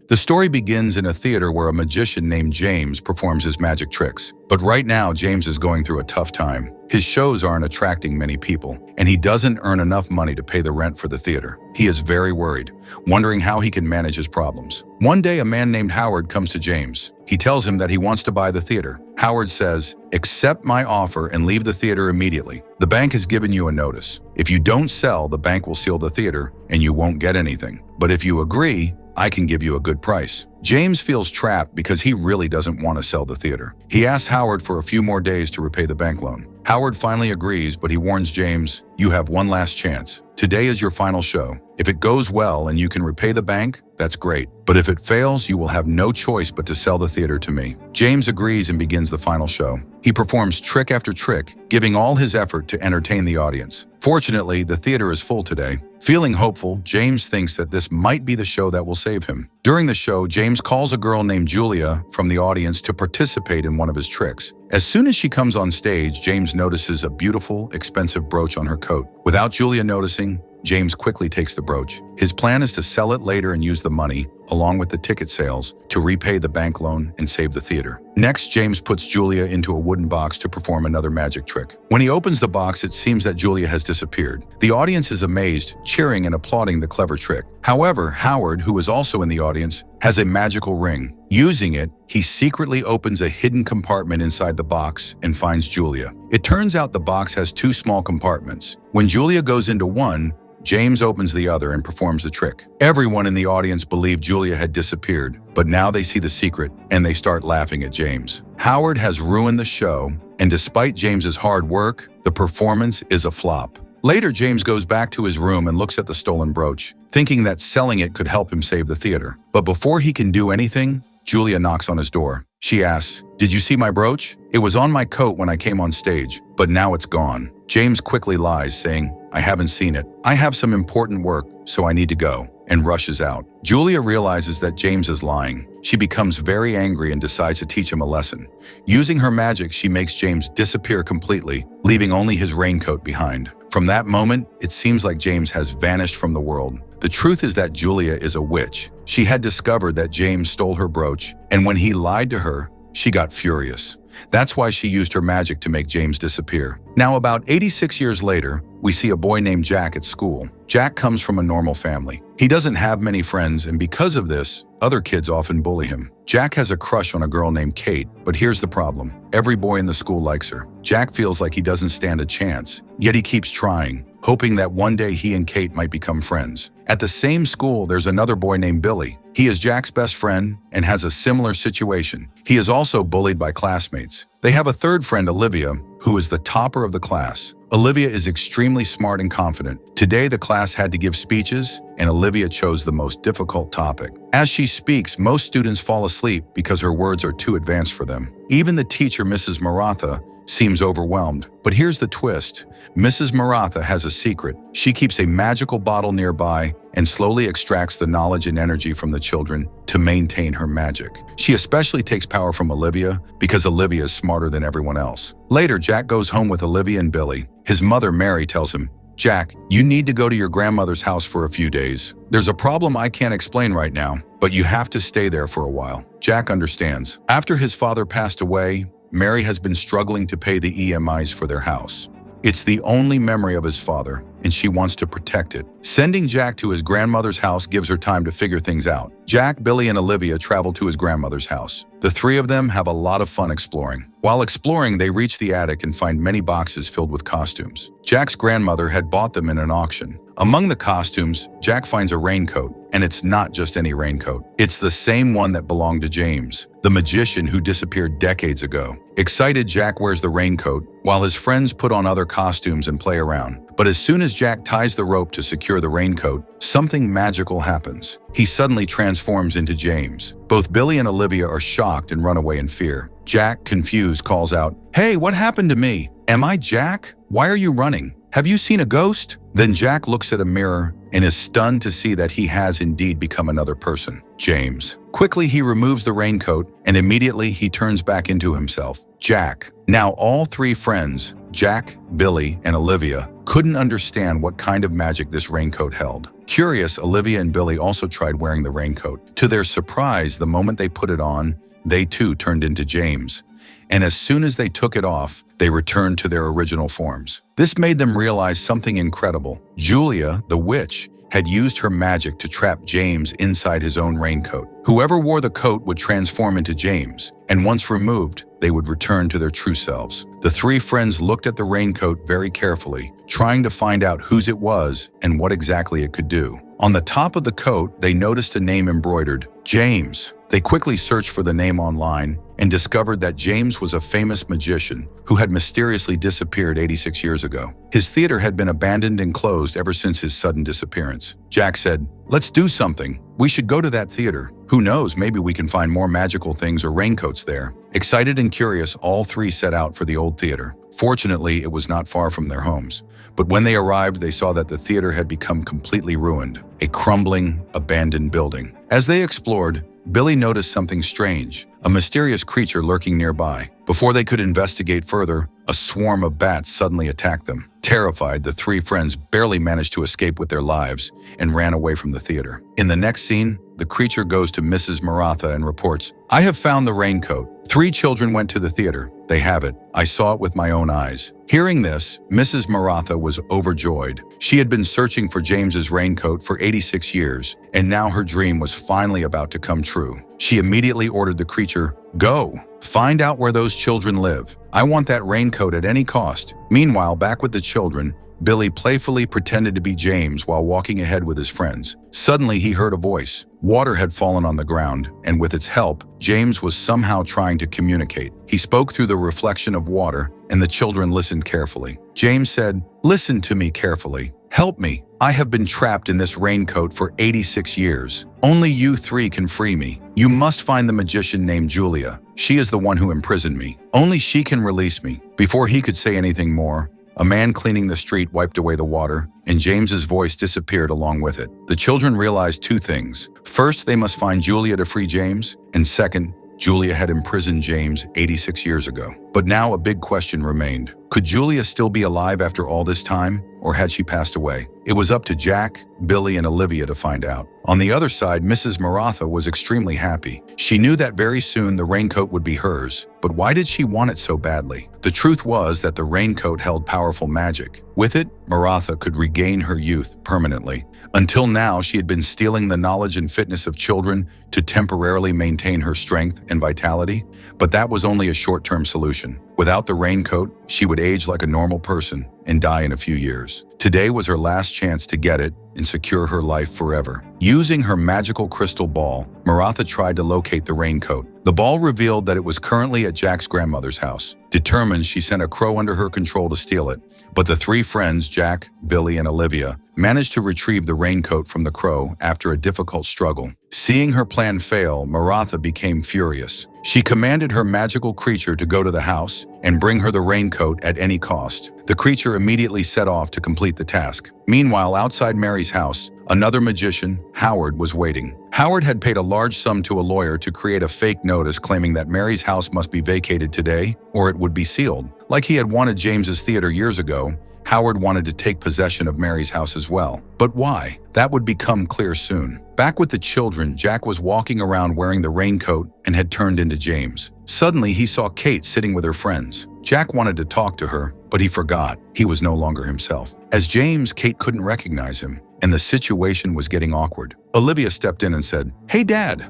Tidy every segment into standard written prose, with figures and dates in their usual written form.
The story begins in a theater where a magician named James performs his magic tricks. But right now, James is going through a tough time. His shows aren't attracting many people, and he doesn't earn enough money to pay the rent for the theater. He is very worried, wondering how he can manage his problems. One day, a man named Howard comes to James. He tells him that he wants to buy the theater. Howard says, "Accept my offer and leave the theater immediately. The bank has given you a notice. If you don't sell, the bank will seal the theater and you won't get anything. But if you agree, I can give you a good price." James feels trapped because he really doesn't want to sell the theater. He asks Howard for a few more days to repay the bank loan. Howard finally agrees, but he warns James, "You have one last chance. Today is your final show. If it goes well and you can repay the bank, that's great. But if it fails, you will have no choice but to sell the theater to me." James agrees and begins the final show. He performs trick after trick, giving all his effort to entertain the audience. Fortunately, the theater is full today. Feeling hopeful, James thinks that this might be the show that will save him. During the show, James calls a girl named Julia from the audience to participate in one of his tricks. As soon as she comes on stage, James notices a beautiful, expensive brooch on her coat. Without Julia noticing, James quickly takes the brooch. His plan is to sell it later and use the money, along with the ticket sales, to repay the bank loan and save the theater. Next, James puts Julia into a wooden box to perform another magic trick. When he opens the box, it seems that Julia has disappeared. The audience is amazed, cheering and applauding the clever trick. However, Howard, who is also in the audience, has a magical ring. Using it, he secretly opens a hidden compartment inside the box and finds Julia. It turns out the box has two small compartments. When Julia goes into one, James opens the other and performs the trick. Everyone in the audience believed Julia had disappeared, but now they see the secret and they start laughing at James. Howard has ruined the show, and despite James's hard work, the performance is a flop. Later, James goes back to his room and looks at the stolen brooch, thinking that selling it could help him save the theater. But before he can do anything, Julia knocks on his door. She asks, "Did you see my brooch? It was on my coat when I came on stage, but now it's gone." James quickly lies, saying, "I haven't seen it. I have some important work, so I need to go," and rushes out. Julia realizes that James is lying. She becomes very angry and decides to teach him a lesson. Using her magic, she makes James disappear completely, leaving only his raincoat behind. From that moment, it seems like James has vanished from the world. The truth is that Julia is a witch. She had discovered that James stole her brooch, and when he lied to her, she got furious. That's why she used her magic to make James disappear. Now, about 86 years later, we see a boy named Jack at school. Jack comes from a normal family. He doesn't have many friends, and because of this, other kids often bully him. Jack has a crush on a girl named Kate, but here's the problem. Every boy in the school likes her. Jack feels like he doesn't stand a chance, yet he keeps trying, hoping that one day he and Kate might become friends. At the same school, there's another boy named Billy. He is Jack's best friend and has a similar situation. He is also bullied by classmates. They have a third friend, Olivia, who is the topper of the class. Olivia is extremely smart and confident. Today, the class had to give speeches, and Olivia chose the most difficult topic. As she speaks, most students fall asleep because her words are too advanced for them. Even the teacher, Mrs. Maratha, seems overwhelmed. But here's the twist. Mrs. Maratha has a secret. She keeps a magical bottle nearby and slowly extracts the knowledge and energy from the children to maintain her magic. She especially takes power from Olivia because Olivia is smarter than everyone else. Later, Jack goes home with Olivia and Billy. His mother, Mary, tells him, "Jack, you need to go to your grandmother's house for a few days. There's a problem I can't explain right now, but you have to stay there for a while." Jack understands. After his father passed away, Mary has been struggling to pay the EMIs for their house. It's the only memory of his father, and she wants to protect it. Sending Jack to his grandmother's house gives her time to figure things out. Jack, Billy, and Olivia travel to his grandmother's house. The three of them have a lot of fun exploring. While exploring, they reach the attic and find many boxes filled with costumes. Jack's grandmother had bought them in an auction. Among the costumes, Jack finds a raincoat, and it's not just any raincoat. It's the same one that belonged to James, the magician who disappeared decades ago. Excited, Jack wears the raincoat, while his friends put on other costumes and play around. But as soon as Jack ties the rope to secure the raincoat, something magical happens. He suddenly transforms into James. Both Billy and Olivia are shocked and run away in fear. Jack, confused, calls out, "Hey, what happened to me? Am I Jack? Why are you running? Have you seen a ghost?" Then Jack looks at a mirror and is stunned to see that he has indeed become another person, James. Quickly, he removes the raincoat and immediately he turns back into himself, Jack. Now all three friends, Jack, Billy, and Olivia, couldn't understand what kind of magic this raincoat held. Curious, Olivia and Billy also tried wearing the raincoat. To their surprise, the moment they put it on, they too turned into James. And as soon as they took it off, they returned to their original forms. This made them realize something incredible. Julia, the witch, had used her magic to trap James inside his own raincoat. Whoever wore the coat would transform into James, and once removed, they would return to their true selves. The three friends looked at the raincoat very carefully, trying to find out whose it was and what exactly it could do. On the top of the coat, they noticed a name embroidered, James. They quickly searched for the name online and discovered that James was a famous magician who had mysteriously disappeared 86 years ago. His theater had been abandoned and closed ever since his sudden disappearance. Jack said, "Let's do something. We should go to that theater. Who knows, maybe we can find more magical things or raincoats there." Excited and curious, all three set out for the old theater. Fortunately, it was not far from their homes. But when they arrived, they saw that the theater had become completely ruined, a crumbling, abandoned building. As they explored, Billy noticed something strange, a mysterious creature lurking nearby. Before they could investigate further, a swarm of bats suddenly attacked them. Terrified, the three friends barely managed to escape with their lives and ran away from the theater. In the next scene, the creature goes to Mrs. Maratha and reports, "I have found the raincoat. 3 children went to the theater. They have it. I saw it with my own eyes." Hearing this, Mrs. Maratha was overjoyed. She had been searching for James's raincoat for 86 years, and now her dream was finally about to come true. She immediately ordered the creature, "Go! Find out where those children live. I want that raincoat at any cost." Meanwhile, back with the children, Billy playfully pretended to be James while walking ahead with his friends. Suddenly, he heard a voice. Water had fallen on the ground, and with its help, James was somehow trying to communicate. He spoke through the reflection of water, and the children listened carefully. James said, "Listen to me carefully. Help me. I have been trapped in this raincoat for 86 years. Only you 3 can free me. You must find the magician named Julia. She is the one who imprisoned me. Only she can release me." Before he could say anything more, a man cleaning the street wiped away the water, and James's voice disappeared along with it. The children realized 2 things. First, they must find Julia to free James, and second, Julia had imprisoned James 86 years ago. But now a big question remained. Could Julia still be alive after all this time, or had she passed away? It was up to Jack, Billy, and Olivia to find out. On the other side, Mrs. Maratha was extremely happy. She knew that very soon the raincoat would be hers, but why did she want it so badly? The truth was that the raincoat held powerful magic. With it, Maratha could regain her youth permanently. Until now, she had been stealing the knowledge and fitness of children to temporarily maintain her strength and vitality, but that was only a short-term solution. Without the raincoat, she would age like a normal person and die in a few years. Today was her last chance to get it and secure her life forever. Using her magical crystal ball, Maratha tried to locate the raincoat. The ball revealed that it was currently at Jack's grandmother's house. Determined, she sent a crow under her control to steal it. But the 3 friends, Jack, Billy, and Olivia, managed to retrieve the raincoat from the crow after a difficult struggle. Seeing her plan fail, Maratha became furious. She commanded her magical creature to go to the house and bring her the raincoat at any cost. The creature immediately set off to complete the task. Meanwhile, outside Mary's house, another magician, Howard, was waiting. Howard had paid a large sum to a lawyer to create a fake notice claiming that Mary's house must be vacated today or it would be sealed. Like he had wanted James's theater years ago, Howard wanted to take possession of Mary's house as well. But why? That would become clear soon. Back with the children, Jack was walking around wearing the raincoat and had turned into James. Suddenly, he saw Kate sitting with her friends. Jack wanted to talk to her, but he forgot. He was no longer himself. As James, Kate couldn't recognize him, and the situation was getting awkward. Olivia stepped in and said, "Hey, Dad,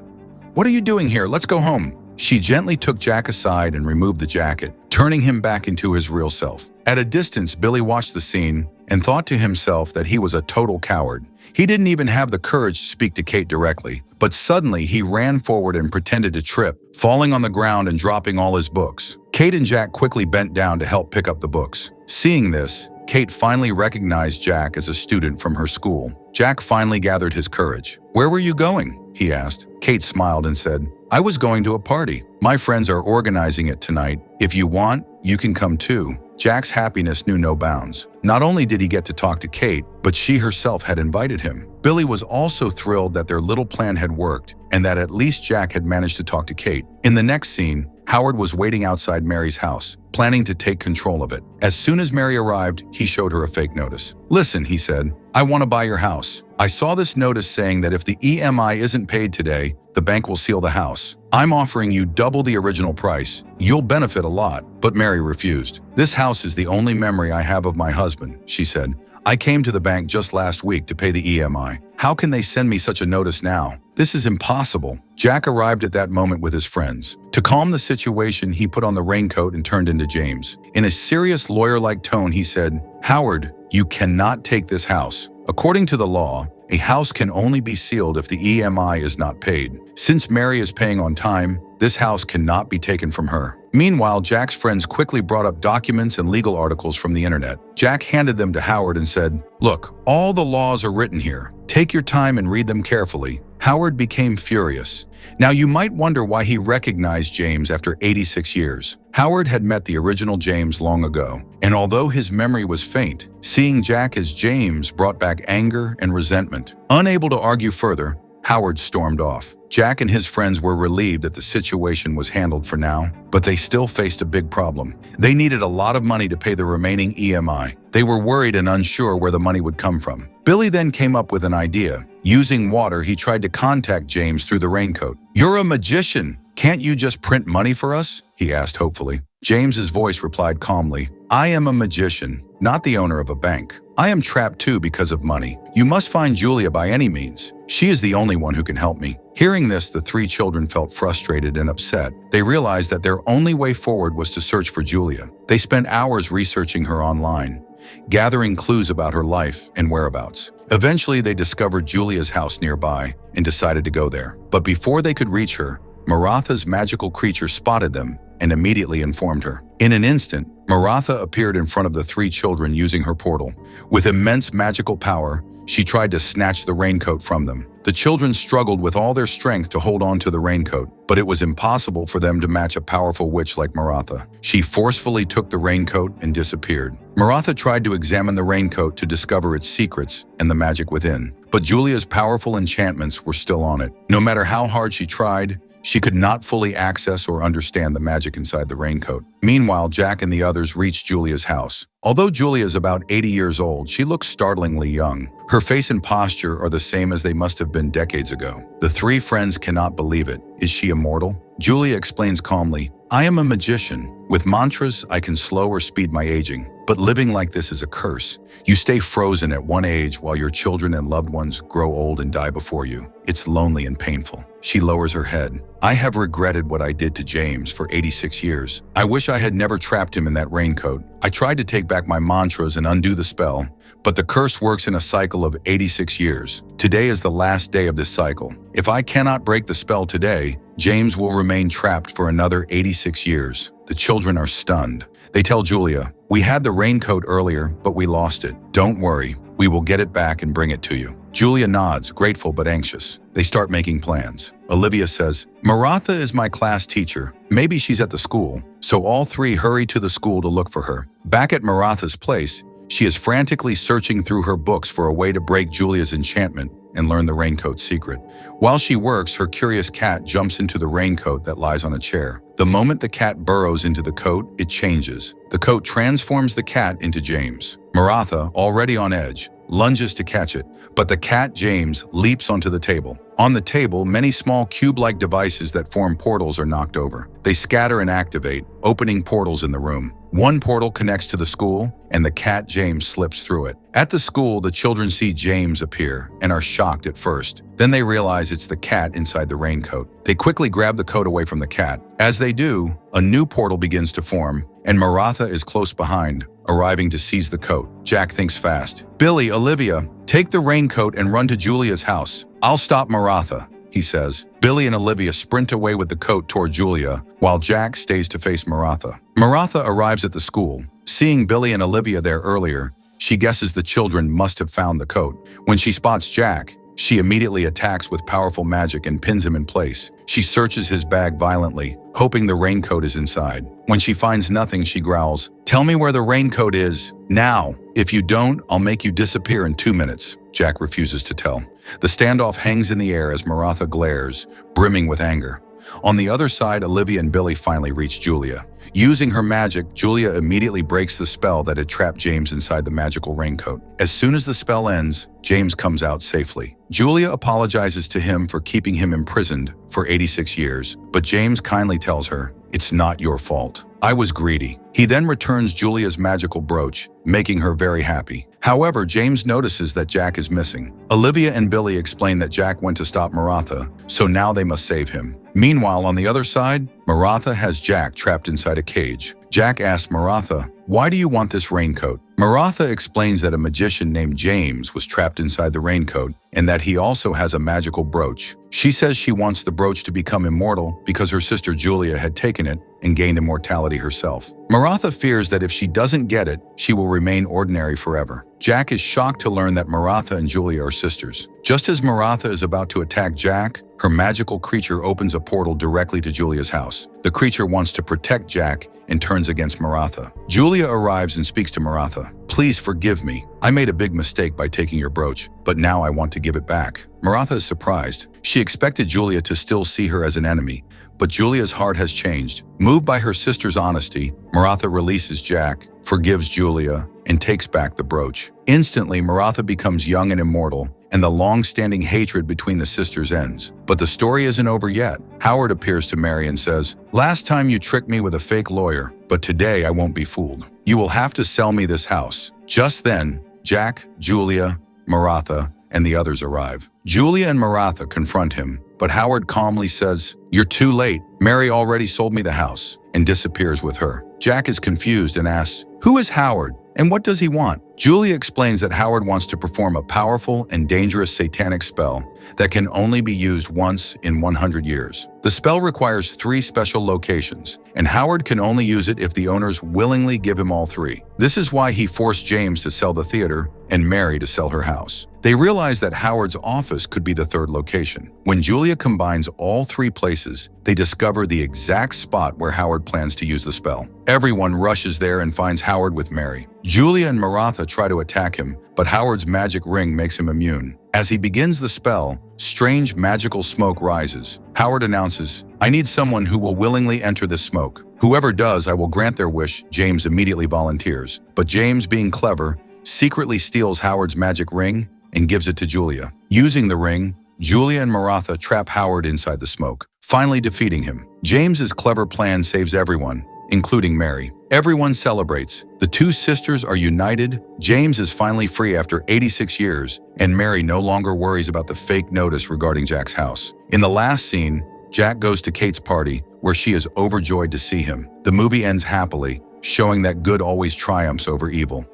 what are you doing here? Let's go home." She gently took Jack aside and removed the jacket, turning him back into his real self. At a distance, Billy watched the scene and thought to himself that he was a total coward. He didn't even have the courage to speak to Kate directly, but suddenly he ran forward and pretended to trip, falling on the ground and dropping all his books. Kate and Jack quickly bent down to help pick up the books. Seeing this, Kate finally recognized Jack as a student from her school. Jack finally gathered his courage. "Where were you going?" he asked. Kate smiled and said, "I was going to a party. My friends are organizing it tonight. If you want, you can come too." Jack's happiness knew no bounds. Not only did he get to talk to Kate, but she herself had invited him. Billy was also thrilled that their little plan had worked and that at least Jack had managed to talk to Kate. In the next scene, Howard was waiting outside Mary's house, planning to take control of it. As soon as Mary arrived, he showed her a fake notice. "Listen," he said, "I want to buy your house. I saw this notice saying that if the EMI isn't paid today, the bank will seal the house. I'm offering you double the original price. You'll benefit a lot." But Mary refused. "This house is the only memory I have of my husband," she said. "I came to the bank just last week to pay the EMI. How can they send me such a notice now? This is impossible." Jack arrived at that moment with his friends. To calm the situation, he put on the raincoat and turned into James. In a serious lawyer-like tone, he said, "Howard, you cannot take this house. According to the law, a house can only be sealed if the EMI is not paid. Since Mary is paying on time, this house cannot be taken from her." Meanwhile, Jack's friends quickly brought up documents and legal articles from the internet. Jack handed them to Howard and said, "Look, all the laws are written here. Take your time and read them carefully." Howard became furious. Now you might wonder why he recognized James after 86 years. Howard had met the original James long ago, and although his memory was faint, seeing Jack as James brought back anger and resentment. Unable to argue further, Howard stormed off. Jack and his friends were relieved that the situation was handled for now, but they still faced a big problem. They needed a lot of money to pay the remaining EMI. They were worried and unsure where the money would come from. Billy then came up with an idea. Using water, he tried to contact James through the raincoat. "You're a magician. Can't you just print money for us?" he asked hopefully. James's voice replied calmly, "I am a magician, not the owner of a bank. I am trapped too because of money. You must find Julia by any means. She is the only one who can help me." Hearing this, the three children felt frustrated and upset. They realized that their only way forward was to search for Julia. They spent hours researching her online, gathering clues about her life and whereabouts. Eventually, they discovered Julia's house nearby and decided to go there. But before they could reach her, Maratha's magical creature spotted them and immediately informed her. In an instant, Maratha appeared in front of the three children using her portal. With immense magical power, she tried to snatch the raincoat from them. The children struggled with all their strength to hold on to the raincoat, but it was impossible for them to match a powerful witch like Maratha. She forcefully took the raincoat and disappeared. Maratha tried to examine the raincoat to discover its secrets and the magic within, but Julia's powerful enchantments were still on it. No matter how hard she tried, she could not fully access or understand the magic inside the raincoat. Meanwhile, Jack and the others reached Julia's house. Although Julia is about 80 years old, she looks startlingly young. Her face and posture are the same as they must have been decades ago. The three friends cannot believe it. Is she immortal? Julia explains calmly, "I am a magician. With mantras, I can slow or speed my aging. But living like this is a curse. You stay frozen at one age while your children and loved ones grow old and die before you. It's lonely and painful." She lowers her head. "I have regretted what I did to James for 86 years. I wish I had never trapped him in that raincoat. I tried to take back my mantras and undo the spell, but the curse works in a cycle of 86 years. Today is the last day of this cycle. If I cannot break the spell today, James will remain trapped for another 86 years. The children are stunned. They tell Julia, "We had the raincoat earlier, but we lost it. Don't worry, we will get it back and bring it to you." Julia nods, grateful but anxious. They start making plans. Olivia says, "Maratha is my class teacher. Maybe she's at the school." So all three hurry to the school to look for her. Back at Maratha's place, she is frantically searching through her books for a way to break Julia's enchantment and learn the raincoat's secret. While she works, her curious cat jumps into the raincoat that lies on a chair. The moment the cat burrows into the coat, it changes. The coat transforms the cat into James. Maratha, already on edge, lunges to catch it, but the cat James leaps onto the table. On the table, many small cube-like devices that form portals are knocked over. They scatter and activate, opening portals in the room. One portal connects to the school, and the cat James slips through it. At the school, the children see James appear and are shocked at first. Then they realize it's the cat inside the raincoat. They quickly grab the coat away from the cat. As they do, a new portal begins to form, and Maratha is close behind, arriving to seize the coat. Jack thinks fast. "Billy, Olivia, take the raincoat and run to Julia's house. I'll stop Maratha," he says. Billy and Olivia sprint away with the coat toward Julia, while Jack stays to face Maratha. Maratha arrives at the school. Seeing Billy and Olivia there earlier, she guesses the children must have found the coat. When she spots Jack, she immediately attacks with powerful magic and pins him in place. She searches his bag violently, hoping the raincoat is inside. When she finds nothing, she growls, "Tell me where the raincoat is, now. If you don't, I'll make you disappear in 2 minutes." Jack refuses to tell. The standoff hangs in the air as Maratha glares, brimming with anger. On the other side, Olivia and Billy finally reach Julia. Using her magic, Julia immediately breaks the spell that had trapped James inside the magical raincoat. As soon as the spell ends, James comes out safely. Julia apologizes to him for keeping him imprisoned for 86 years, but James kindly tells her, "It's not your fault. I was greedy." He then returns Julia's magical brooch, making her very happy. However, James notices that Jack is missing. Olivia and Billy explain that Jack went to stop Maratha, so now they must save him. Meanwhile, on the other side, Maratha has Jack trapped inside a cage. Jack asks Maratha, "Why do you want this raincoat?" Maratha explains that a magician named James was trapped inside the raincoat and that he also has a magical brooch. She says she wants the brooch to become immortal because her sister Julia had taken it and gained immortality herself. Maratha fears that if she doesn't get it, she will remain ordinary forever. Jack is shocked to learn that Maratha and Julia are sisters. Just as Maratha is about to attack Jack, her magical creature opens a portal directly to Julia's house. The creature wants to protect Jack and turns against Maratha. Julia arrives and speaks to Maratha. "Please forgive me. I made a big mistake by taking your brooch, but now I want to give it back." Maratha is surprised. She expected Julia to still see her as an enemy, but Julia's heart has changed. Moved by her sister's honesty, Maratha releases Jack, forgives Julia, and takes back the brooch. Instantly, Maratha becomes young and immortal, and the long-standing hatred between the sisters ends. But the story isn't over yet. Howard appears to Mary and says, "Last time you tricked me with a fake lawyer, but today I won't be fooled. You will have to sell me this house." Just then, Jack, Julia, Maratha, and the others arrive. Julia and Maratha confront him, but Howard calmly says, "You're too late. Mary already sold me the house," and disappears with her. Jack is confused and asks, "Who is Howard? And what does he want?" Julia explains that Howard wants to perform a powerful and dangerous satanic spell that can only be used once in 100 years. The spell requires 3 special locations, and Howard can only use it if the owners willingly give him all 3. This is why he forced James to sell the theater and Mary to sell her house. They realize that Howard's office could be the 3rd location. When Julia combines all 3 places, they discover the exact spot where Howard plans to use the spell. Everyone rushes there and finds Howard with Mary. Julia and Maratha try to attack him, but Howard's magic ring makes him immune. As he begins the spell, strange magical smoke rises. Howard announces, "I need someone who will willingly enter this smoke. Whoever does, I will grant their wish." James immediately volunteers, but James, being clever, secretly steals Howard's magic ring and gives it to Julia. Using the ring, Julia and Maratha trap Howard inside the smoke, finally defeating him. James's clever plan saves everyone, including Mary. Everyone celebrates. The 2 sisters are united, James is finally free after 86 years, and Mary no longer worries about the fake notice regarding Jack's house. In the last scene, Jack goes to Kate's party, where she is overjoyed to see him. The movie ends happily, showing that good always triumphs over evil.